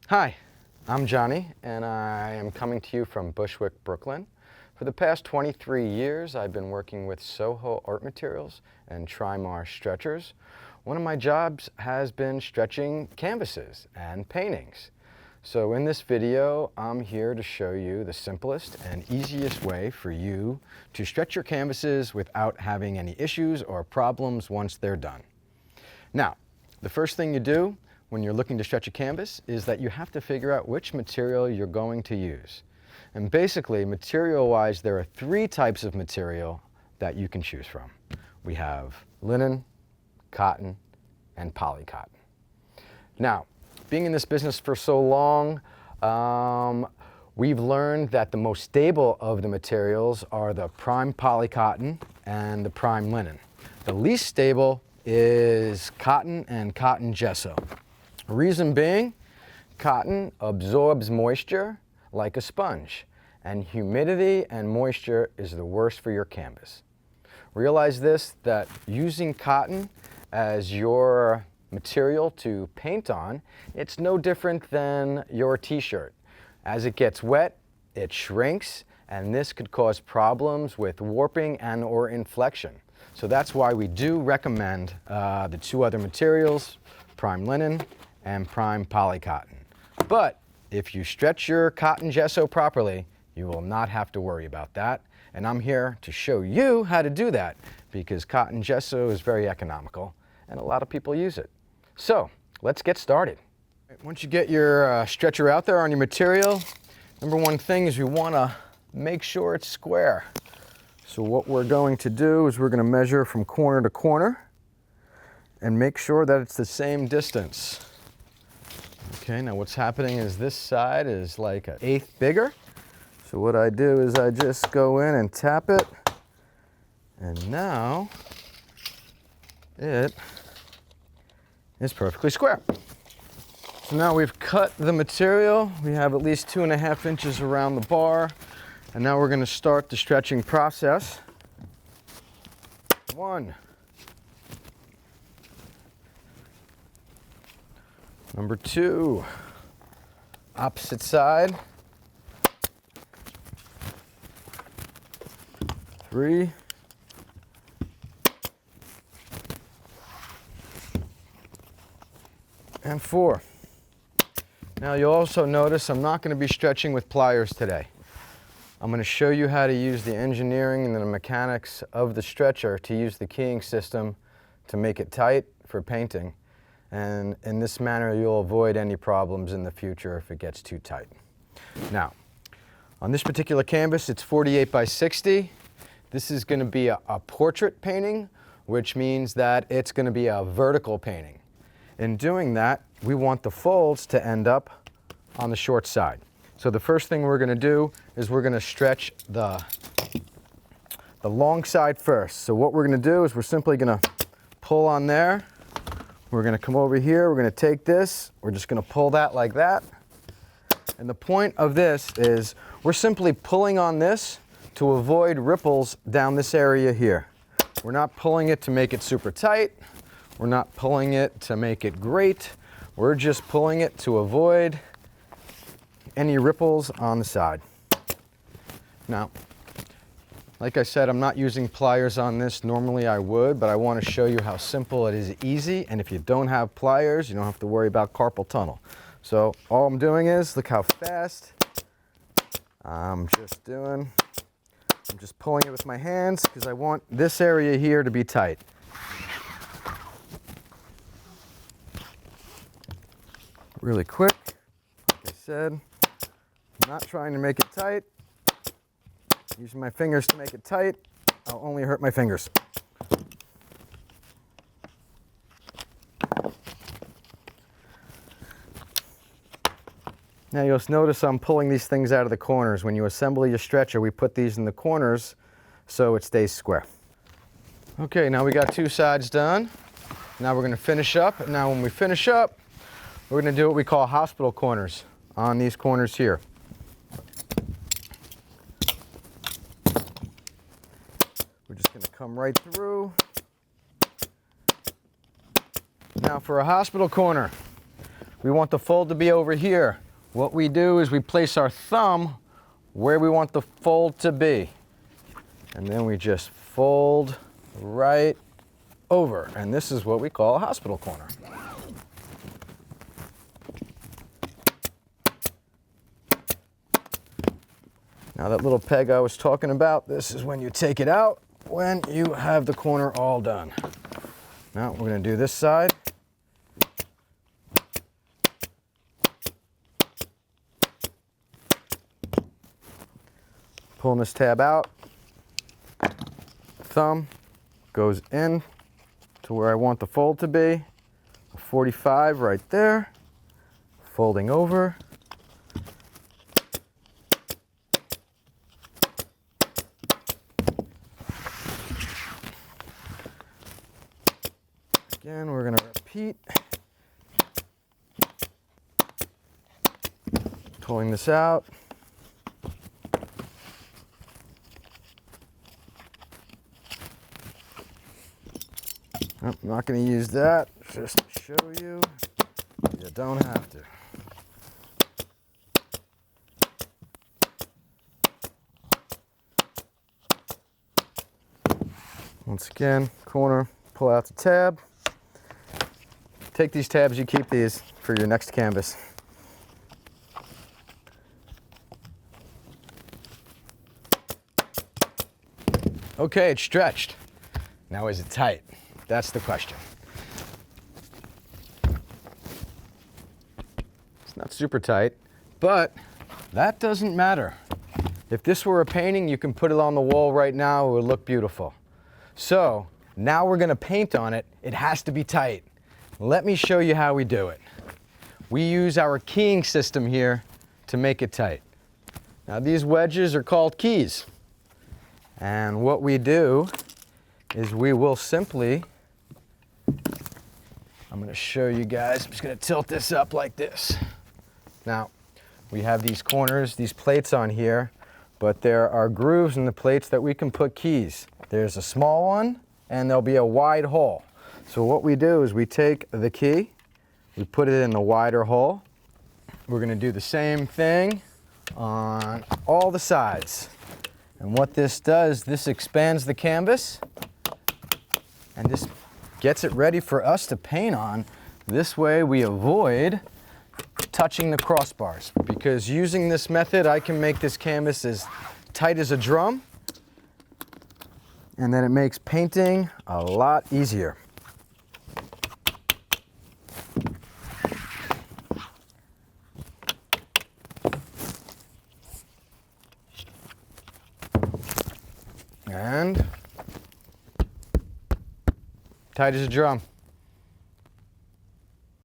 Hi, I'm Johnny, and I am coming to you from Bushwick, Brooklyn. For the past 23 years, I've been working with Soho Art Materials and Trimar Stretchers. One of my jobs has been stretching canvases and paintings. So in this video, I'm here to show you the simplest and easiest way for you to stretch your canvases without having any issues or problems once they're done. Now, the first thing you do when you're looking to stretch a canvas is that you have to figure out which material you're going to use. And basically, material-wise, there are three types of material that you can choose from. We have linen, cotton, and polycotton. Now, being in this business for so long, we've learned that the most stable of the materials are the prime polycotton and the prime linen. The least stable is cotton and cotton gesso. Reason being, cotton absorbs moisture like a sponge, and humidity and moisture is the worst for your canvas. Realize this, that using cotton as your material to paint on, it's no different than your t-shirt. As it gets wet, it shrinks, and this could cause problems with warping and or inflection. So that's why we do recommend the two other materials, prime linen and prime polycotton. But if you stretch your cotton gesso properly, you will not have to worry about that. And I'm here to show you how to do that because cotton gesso is very economical and a lot of people use it. So let's get started. Once you get your stretcher out there on your material, number one thing is you want to make sure it's square. So what we're going to do is we're going to measure from corner to corner and make sure that it's the same distance. Okay, now what's happening is this side is like 1/8 bigger. So what I do is I just go in and tap it, and now it is perfectly square. So now we've cut the material. We have at least 2.5 inches around the bar, and now we're going to start the stretching process. 1. Number 2, opposite side. 3. And 4. Now you'll also notice I'm not going to be stretching with pliers today. I'm going to show you how to use the engineering and the mechanics of the stretcher to use the keying system to make it tight for painting. And in this manner, you'll avoid any problems in the future if it gets too tight. Now, on this particular canvas, it's 48 by 60. This is going to be a portrait painting, which means that it's going to be a vertical painting. In doing that, we want the folds to end up on the short side. So the first thing we're going to do is we're going to stretch the long side first. So what we're going to do is we're simply going to pull on there. We're going to come over here, we're going to take this, we're just going to pull that like that. And the point of this is we're simply pulling on this to avoid ripples down this area here. We're not pulling it to make it super tight. We're not pulling it to make it great. We're just pulling it to avoid any ripples on the side. Now, like I said, I'm not using pliers on this. Normally I would, but I want to show you how simple it is, easy. And if you don't have pliers, you don't have to worry about carpal tunnel. So all I'm doing is, look how fast I'm just pulling it with my hands because I want this area here to be tight. Really quick, like I said, I'm not trying to make it tight. Using my fingers to make it tight, I'll only hurt my fingers. Now you'll notice I'm pulling these things out of the corners. When you assemble your stretcher, we put these in the corners so it stays square. Okay, now we got 2 sides done. Now we're going to finish up. Now when we finish up, we're going to do what we call hospital corners on these corners here. We're just going to come right through. Now for a hospital corner, we want the fold to be over here. What we do is we place our thumb where we want the fold to be. And then we just fold right over. And this is what we call a hospital corner. Now that little peg I was talking about, this is when you take it out when you have the corner all done. Now we're going to do this side. Pulling this tab out, thumb goes in to where I want the fold to be, a 45 right there, folding over. Again, we're going to repeat, pulling this out. I'm not going to use that, just to show you. You don't have to. Once again, corner, pull out the tab. Take these tabs, you keep these for your next canvas. Okay, it's stretched. Now is it tight? That's the question. It's not super tight, but that doesn't matter. If this were a painting, you can put it on the wall right now, it would look beautiful. So now we're gonna paint on it. It has to be tight. Let me show you how we do it. We use our keying system here to make it tight. Now these wedges are called keys. And what we do is we will simply, I'm going to show you guys, I'm just going to tilt this up like this. Now, we have these corners, these plates on here, but there are grooves in the plates that we can put keys. There's a small one, and there'll be a wide hole. So what we do is we take the key, we put it in the wider hole. We're going to do the same thing on all the sides. And what this does, this expands the canvas, and this gets it ready for us to paint on. This way we avoid touching the crossbars, because using this method I can make this canvas as tight as a drum, and then it makes painting a lot easier. And tight as a drum.